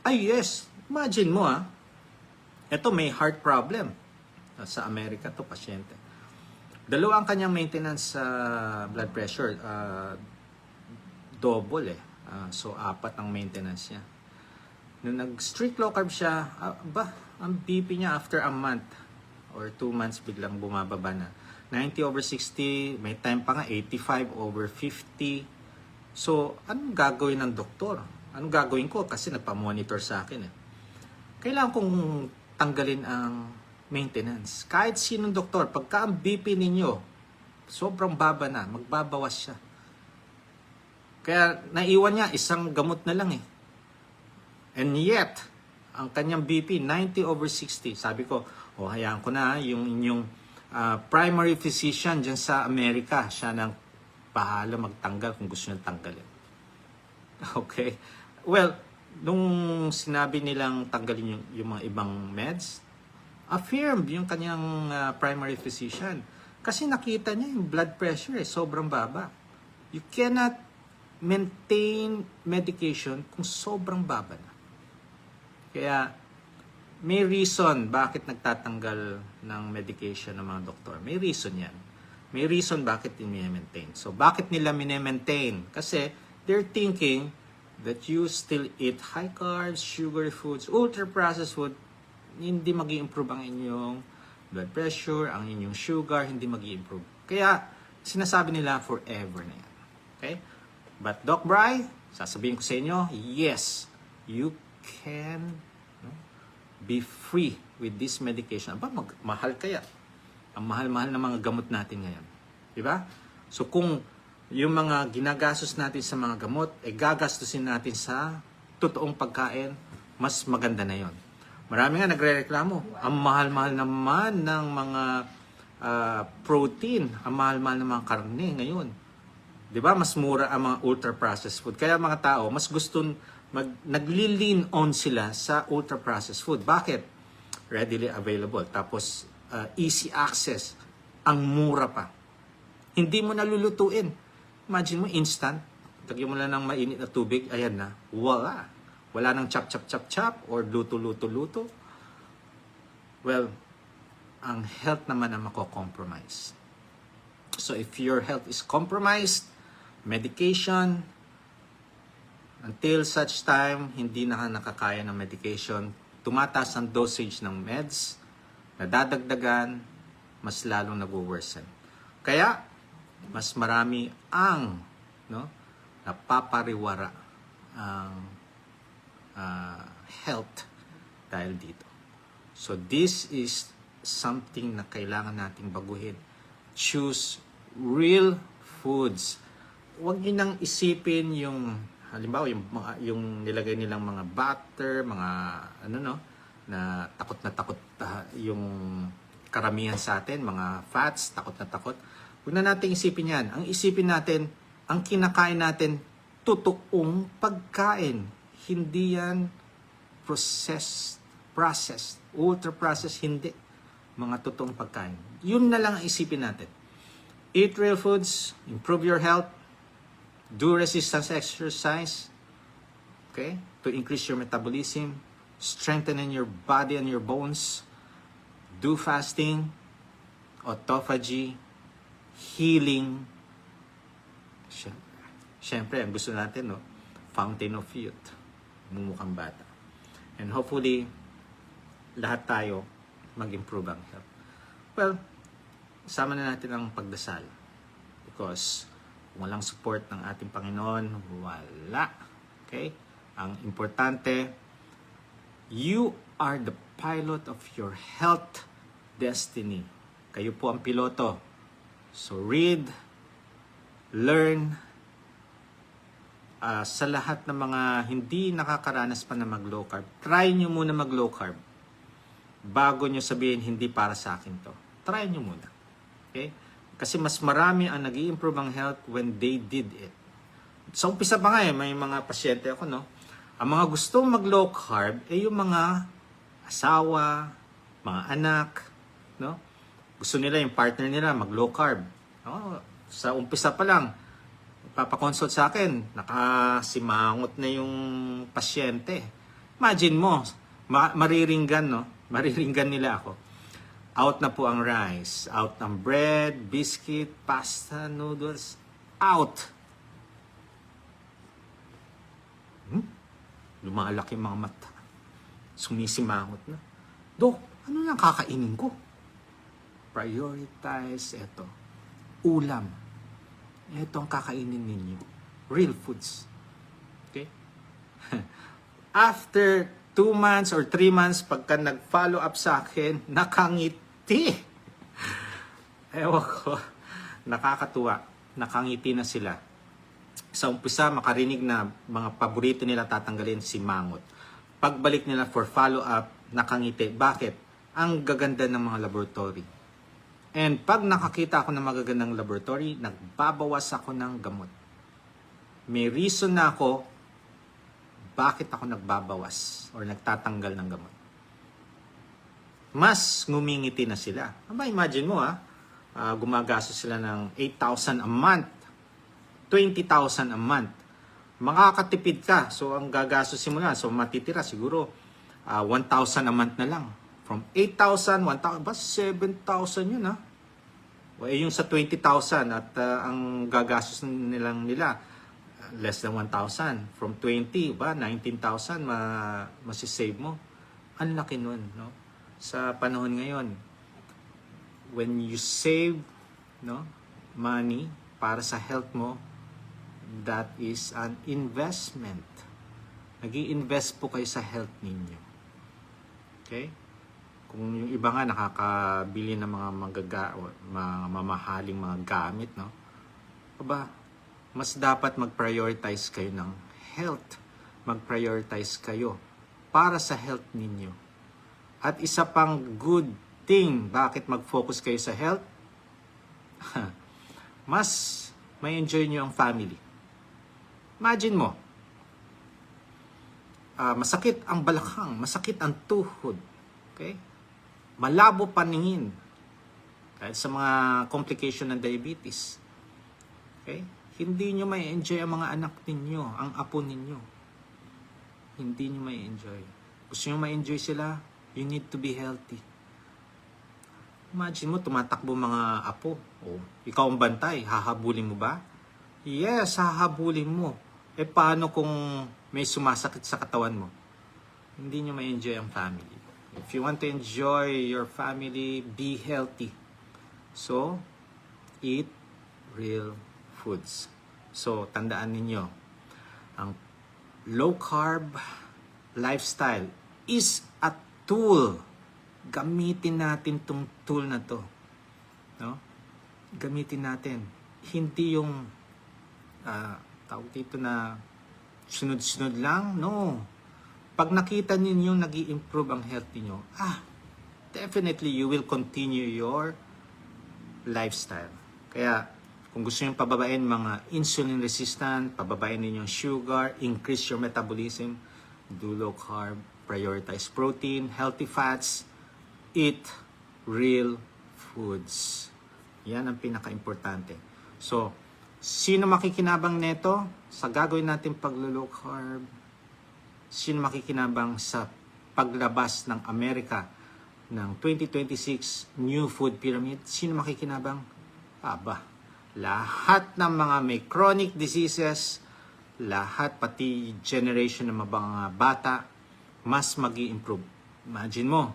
Ay, yes. Imagine mo ito may heart problem. Sa Amerika to pasyente. Dalawa ang kanyang maintenance sa blood pressure. Double so, 4 ang maintenance niya. Nung nag-strict low carb siya, ang BP niya after a month or 2 months biglang bumababa na. 90/60, may time pa nga 85/50. So, anong gagawin ng doktor? Anong gagawin ko? Kasi nagpa-monitor sa akin Kailangan kong tanggalin ang maintenance. Kahit sinong doktor, pagka ang BP ninyo, sobrang baba na, magbabawas siya. Kaya naiwan niya, isang gamot na lang And yet, ang kanyang BP, 90/60. Sabi ko, hayaan ko na yung inyong primary physician dyan sa Amerika. Siya nang bahala magtanggal kung gusto niyang tanggalin. Okay? Well, nung sinabi nilang tanggalin yung mga ibang meds, affirmed yung kanyang primary physician. Kasi nakita niya yung blood pressure sobrang baba. You cannot maintain medication kung sobrang baba na. Kaya may reason bakit nagtatanggal ng medication ng mga doktor. May reason yan. May reason bakit i-maintain. So bakit nila mini-maintain? Kasi they're thinking that you still eat high carbs, sugary foods, ultra-processed food, hindi mag-i-improve ang inyong blood pressure, ang inyong sugar, hindi mag-i-improve. Kaya, sinasabi nila forever na yan. Okay? But Doc Bry, sasabihin ko sa inyo, yes, you can be free with this medication. Mahal kaya. Ang mahal-mahal na mga gamot natin ngayon. Diba? So kung yung mga ginagastos natin sa mga gamot, gagastusin natin sa totoong pagkain, mas maganda na yon. Marami nga nagre-reklamo. Ang mahal-mahal naman ng mga protein, ang mahal-mahal ng mga karne ngayon. 'Di ba? Mas mura ang mga ultra-processed food. Kaya mga tao, mas gusto nagli-lean on sila sa ultra-processed food. Bakit? Readily available. Tapos easy access. Ang mura pa. Hindi mo nalulutuin. Imagine mo, instant. Lagyan mo lang ng mainit na tubig, ayan na. Wala. Wala nang chop-chop-chop-chop or luto-luto-luto. Well, ang health naman ang mako-compromise. So if your health is compromised, medication, until such time, hindi na nakakaya ng medication, tumataas ang dosage ng meds, nadadagdagan, mas lalong nag-worsen. Kaya, mas marami ang napapariwara ang health dahil dito. So this is something na kailangan nating baguhin. Choose real foods. Huwag niyo nang isipin yung halimbawa yung nilagay nilang mga butter, mga na takot yung karamihan sa atin, mga fats, takot na takot. Huwag na nating isipin yan. Ang isipin natin, ang kinakain natin, totoong pagkain. Hindi yan processed, ultra-processed, hindi. Mga totoong pagkain. Yun na lang ang isipin natin. Eat real foods, improve your health, do resistance exercise, okay, to increase your metabolism, strengthen your body and your bones, do fasting, autophagy, healing. Siyempre, ang gusto natin, fountain of youth. Mumukhang bata. And hopefully, lahat tayo mag-improve ang health. Well, sama na natin ang pagdasal. Because kung walang support ng ating Panginoon, wala. Okay? Ang importante, you are the pilot of your health destiny. Kayo po ang piloto. So read, learn, sa lahat ng mga hindi nakakaranas pa na mag-low carb, try nyo muna mag-low carb. Bago nyo sabihin, hindi para sa akin to. Try nyo muna. Okay? Kasi mas marami ang nag-i-improve ang health when they did it. Sa umpisa pa nga may mga pasyente ako, ang mga gustong mag-low carb, yung mga asawa, mga anak, gusto nila yung partner nila mag-low carb. Sa umpisa pa lang, papakonsult sa akin, nakasimangot na yung pasyente. Imagine mo, mariringgan, no? Mariringgan nila ako. Out na po ang rice. Out ng bread, biscuit, pasta, noodles. Out! Lumalaki mga mata. Sumisimangot na. Dok, ano lang kakainin ko? Prioritize ito. Ulam. Ito ang kakainin ninyo. Real foods. Okay? After 2 months or 3 months, pagka nag-follow up sa akin, nakangiti. Ewan ko. Nakakatuwa. Nakangiti na sila. Sa umpisa, makarinig na mga paborito nila tatanggalin si mangot. Pagbalik nila for follow-up, nakangiti. Bakit? Ang gaganda ng mga laboratory. And pag nakakita ako ng magagandang laboratory, nagbabawas ako ng gamot. May reason na ako bakit ako nagbabawas or nagtatanggal ng gamot. Mas ngumingiti na sila. Aba, imagine mo gumagastos sila ng 8,000 a month, 20,000 a month. Makakatipid ka. So, ang gagastosin mo na. So, matitira siguro 1,000 a month na lang. From 8,000, 1,000, ba 7,000 yun yung sa 20,000 at ang gagastos nila less than 1,000. From 20, ba 19,000 masisave mo. Ang laki nun, no? Sa panahon ngayon, when you save money para sa health mo, that is an investment. Nag-i-invest po kayo sa health ninyo. Okay? Kung yung iba nga nakakabili ng mga mamahaling mga gamit, no? Aba, mas dapat mag-prioritize kayo ng health. Mag-prioritize kayo para sa health ninyo. At isa pang good thing, bakit mag-focus kayo sa health? Mas may enjoy nyo ang family. Imagine mo, masakit ang balakang, masakit ang tuhod, okay? Malabo paningin, dahil sa mga complication ng diabetes. Okay? Hindi nyo may enjoy ang mga anak ninyo, ang apo ninyo. Hindi nyo may enjoy. Gusto nyo may enjoy sila, you need to be healthy. Imagine mo, tumatakbo mga apo. Ikaw ang bantay, hahabulin mo ba? Yes, hahabulin mo. Paano kung may sumasakit sa katawan mo? Hindi nyo may enjoy ang family. If you want to enjoy your family, be healthy. So, eat real foods. So, tandaan ninyo, ang low carb lifestyle is a tool. Gamitin natin tong tool na to. No? Gamitin natin. Hindi yung tawag dito na sunod-sunod lang. No. Pag nakita ninyo nag-i-improve ang health niyo, definitely you will continue your lifestyle. Kaya, kung gusto nyo pababain mga insulin resistant, pababain ninyo yung sugar, increase your metabolism, do low carb, prioritize protein, healthy fats, eat real foods. Yan ang pinaka-importante. So, sino makikinabang neto sa gagawin natin pag-low carb? Sino makikinabang sa paglabas ng Amerika ng 2026 New Food Pyramid? Sino makikinabang? Lahat ng mga may chronic diseases, lahat, pati generation ng mga bata, mas mag-i-improve. Imagine mo,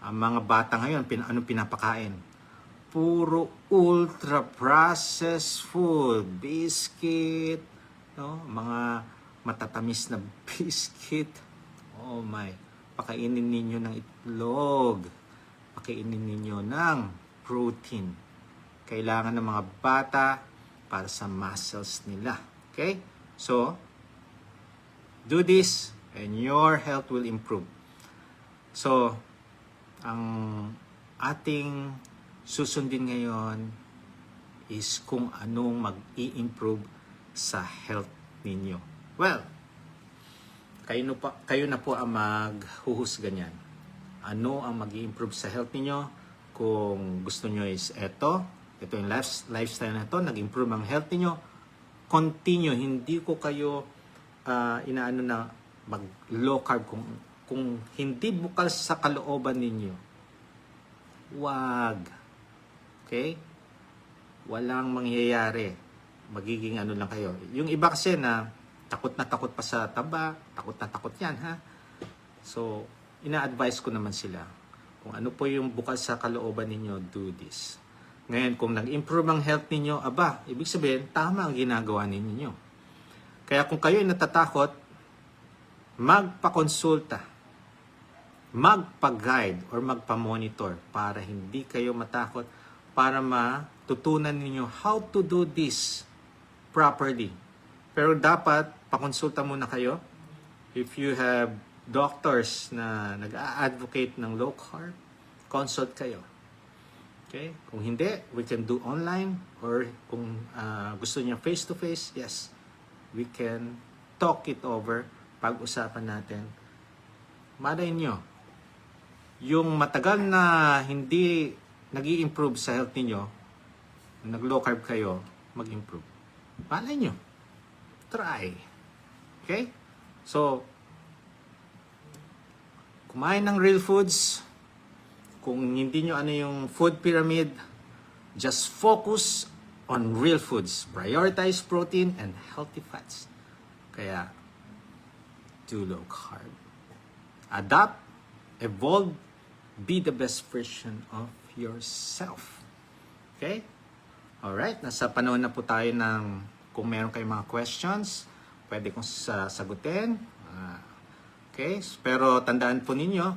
ang mga bata ngayon, anong pinapakain? Puro ultra-processed food, biscuit, mga matatamis na biscuit. Oh my, pakainin ninyo ng itlog, pakainin ninyo ng protein. Kailangan ng mga bata para sa muscles nila. Okay? So, do this and your health will improve. So, ang ating susundin ngayon is kung anong mag-i-improve sa health ninyo. Well, kayo na po ang maghuhusga niyan. Ano ang mag-i-improve sa health ninyo? Kung gusto nyo is ito yung lifestyle na ito, nag-improve ang health niyo, continue. Hindi ko kayo inaano na mag low carb kung hindi bukal sa kalooban ninyo. Wag. Okay? Walang mangyayari. Magiging ano lang kayo. Yung iba kasi na takot na takot pa sa taba, takot na takot yan, ha? So, ina-advise ko naman sila. Kung ano po yung bukal sa kalooban ninyo, do this. Ngayon, kung nag-improve ang health ninyo, aba, ibig sabihin, tama ang ginagawa ninyo. Kaya kung kayo ay natatakot, magpakonsulta, magpa-guide or magpa-monitor para hindi kayo matakot, para matutunan ninyo how to do this properly. Pero dapat pakonsulta muna kayo. If you have doctors na nag-a-advocate ng low carb, consult kayo. Okay? Kung hindi, we can do online, or kung gusto niya face-to-face, yes, we can talk it over, pag-usapan natin. Malay nyo, yung matagal na hindi nag-i-improve sa health ninyo, nag-low carb kayo, mag-improve. Malay nyo. Try. Okay? So, kumain ng real foods. Kung hindi nyo ano yung food pyramid, just focus on real foods. Prioritize protein and healthy fats. Kaya, do low carb. Adapt, evolve, be the best version of yourself. Okay? Alright, nasa panahon na po tayo ng kung meron kayong mga questions, pwede kong sagutin. Okay, pero tandaan po ninyo,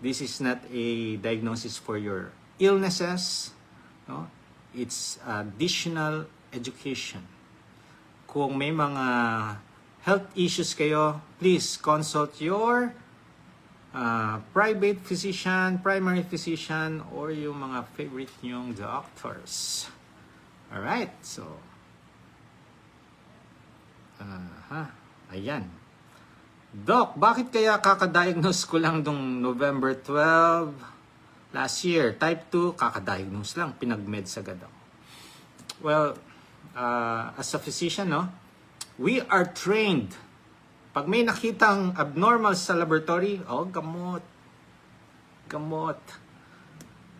this is not a diagnosis for your illnesses. No? It's additional education. Kung may mga health issues kayo, please consult your private physician, primary physician, or yung mga favorite nyong doctors. Alright, so ayan. Doc, bakit kaya kakadiagnose ko lang nung November 12 last year? Type 2, kakadiagnose lang, pinag-meds agad ako. Well, as a physician, no, we are trained. Pag may nakitang abnormal sa laboratory, gamot. Gamot.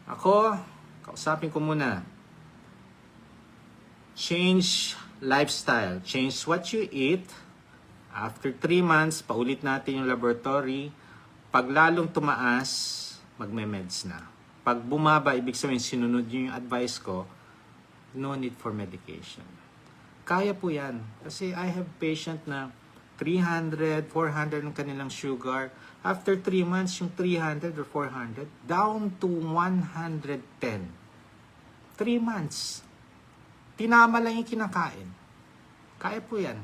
Ako, kausapin ko muna. Change lifestyle. Change what you eat. After 3 months, paulit natin yung laboratory. Pag lalong tumaas, magme-meds na. Pag bumaba, ibig sabihin sinunod nyo yung advice ko, no need for medication. Kaya po yan. Kasi I have patient na 300, 400 ng kanilang sugar. After 3 months, yung 300 or 400, down to 110. 3 months. Tinama lang yung kinakain. Kaya po yan.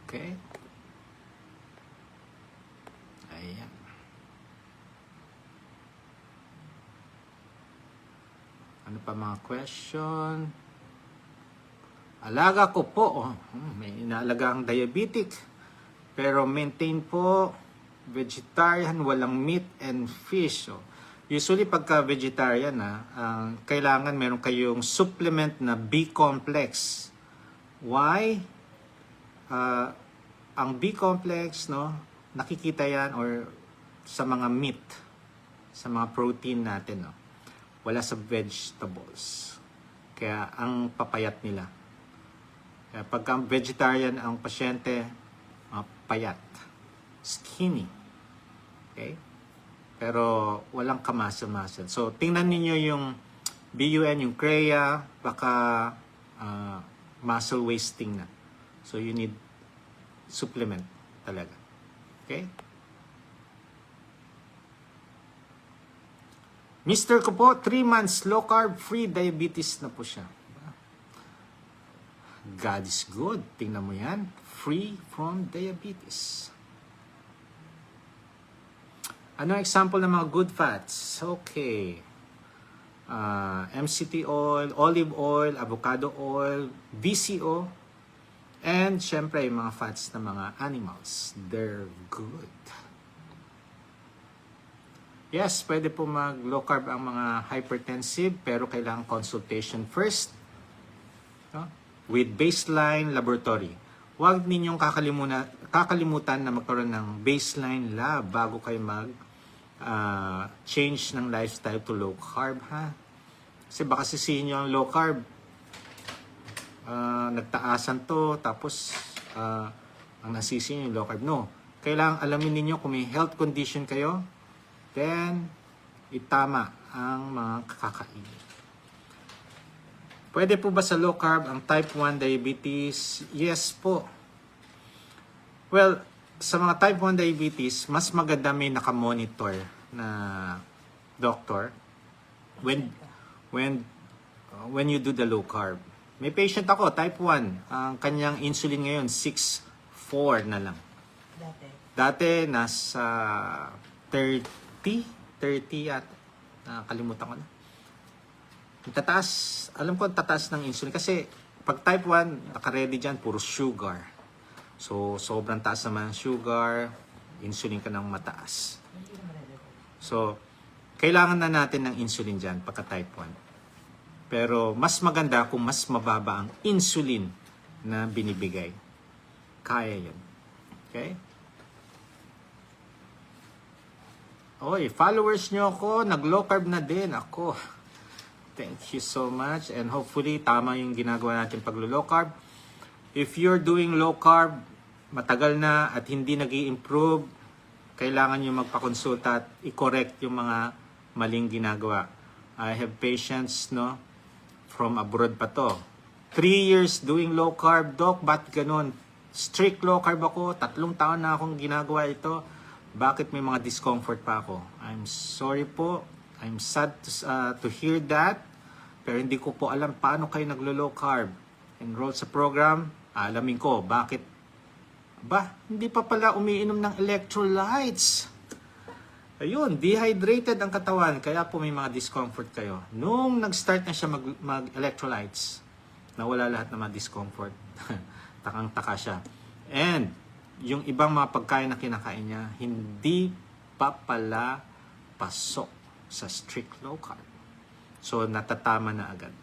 Okay? Ayan. Ano pa mga question? Alaga ko po. May inaalagang diabetic. Pero maintain po vegetarian, walang meat and fish. Usually pagka vegetarian, kailangan meron kayong supplement na B-complex. Why? Ang B-complex, no, nakikita yan or sa mga meat, sa mga protein natin, no. Wala sa vegetables. Kaya ang papayat nila. Kaya pagka vegetarian ang pasyente, payat, skinny. Okay? Pero walang kamuscle-muscle. So tingnan niyo yung BUN, yung CREA, baka muscle wasting na. So you need supplement talaga. Okay? Mr. ko po, 3 months low carb free diabetes na po siya. God is good. Tingnan mo yan. Free from diabetes. Ano example ng mga good fats? Okay. MCT oil, olive oil, avocado oil, VCO, and syempre yung mga fats ng mga animals. They're good. Yes, pwede po mag low carb ang mga hypertensive, pero kailangan consultation first, no? With baseline laboratory. huwag ninyong kakalimutan na magkaroon ng baseline lab bago kayo change ng lifestyle to low carb, ha? Kasi baka sisihin nyo ang low carb, nagtaasan to, tapos ang nasisihin yung low carb. No. Kailangan alamin ninyo kung may health condition kayo, then itama ang mga kakainin. Pwede po ba sa low carb ang type 1 diabetes? Yes po. Well, sa mga type 1 diabetes, mas maganda may nakamonitor na doctor when you do the low carb. May patient ako, type 1. Ang kanyang insulin ngayon, 6.4 na lang. Dati nasa 30 at nakalimutan ko na. Tataas, alam ko tataas ng insulin kasi pag type 1, naka-ready dyan, puro sugar. So, sobrang taas naman ang sugar, insulin ka ng mataas. So, kailangan na natin ng insulin dyan pagka type 1. Pero mas maganda kung mas mababa ang insulin na binibigay. Kaya yun. Okay? Oy, followers nyo ako, nag-low carb na din ako. Thank you so much. And hopefully, tama yung ginagawa natin pag-low carb. If you're doing low carb, matagal na at hindi nag-i-improve, kailangan nyo magpakonsulta at i-correct yung mga maling ginagawa. I have patients, no, from abroad pa to. 3 years doing low carb, Doc, ba't ganun? Strict low carb ako, 3 taon na akong ginagawa ito. Bakit may mga discomfort pa ako? I'm sorry po. I'm sad to hear that. Pero hindi ko po alam paano kayo naglo-low carb. Enroll sa program, alamin ko bakit. Hindi pa pala umiinom ng electrolytes. Ayun, dehydrated ang katawan. Kaya po may mga discomfort kayo. Nung nag-start na siya mag-electrolytes, nawala lahat ng mga discomfort. Takang-taka siya. And yung ibang mga pagkain na kinakain niya, hindi pa pala pasok sa strict low carb. So, natatama na agad.